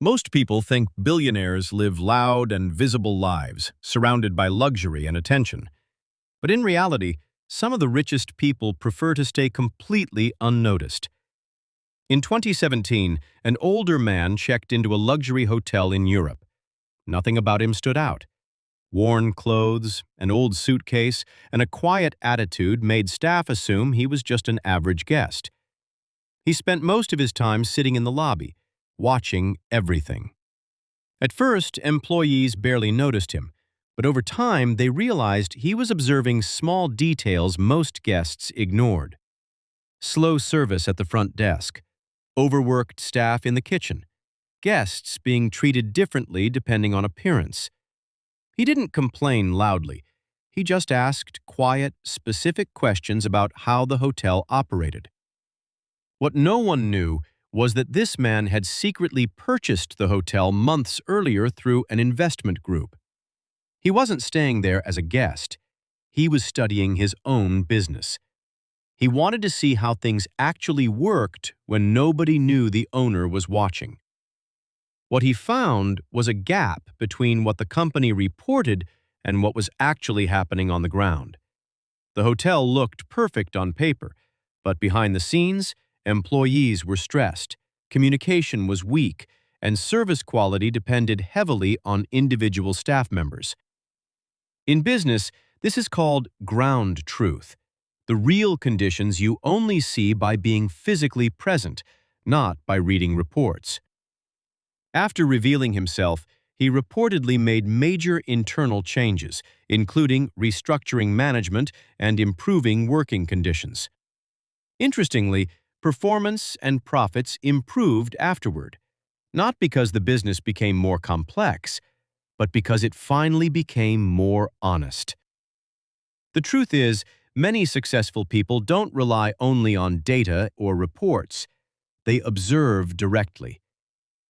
Most people think billionaires live loud and visible lives, surrounded by luxury and attention. But in reality, some of the richest people prefer to stay completely unnoticed. In 2017, an older man checked into a luxury hotel in Europe. Nothing about him stood out. Worn clothes, an old suitcase, and a quiet attitude made staff assume he was just an average guest. He spent most of his time sitting in the lobby, watching everything. At first, employees barely noticed him, but over time they realized he was observing small details most guests ignored. Slow service at the front desk, overworked staff in the kitchen, guests being treated differently depending on appearance. He didn't complain loudly. He just asked quiet, specific questions about how the hotel operated. What no one knew was that this man had secretly purchased the hotel months earlier through an investment group. He wasn't staying there as a guest. He was studying his own business. He wanted to see how things actually worked when nobody knew the owner was watching. What he found was a gap between what the company reported and what was actually happening on the ground. The hotel looked perfect on paper, but behind the scenes, employees were stressed, communication was weak, and service quality depended heavily on individual staff members. In business, this is called ground truth, the real conditions you only see by being physically present, not by reading reports. After revealing himself, he reportedly made major internal changes, including restructuring management and improving working conditions. Interestingly, performance and profits improved afterward, not because the business became more complex, but because it finally became more honest. The truth is, many successful people don't rely only on data or reports. They observe directly.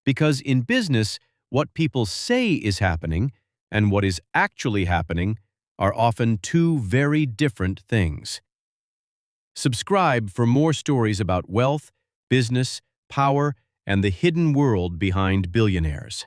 Because in business, what people say is happening and what is actually happening are often two very different things. Subscribe for more stories about wealth, business, power, and the hidden world behind billionaires.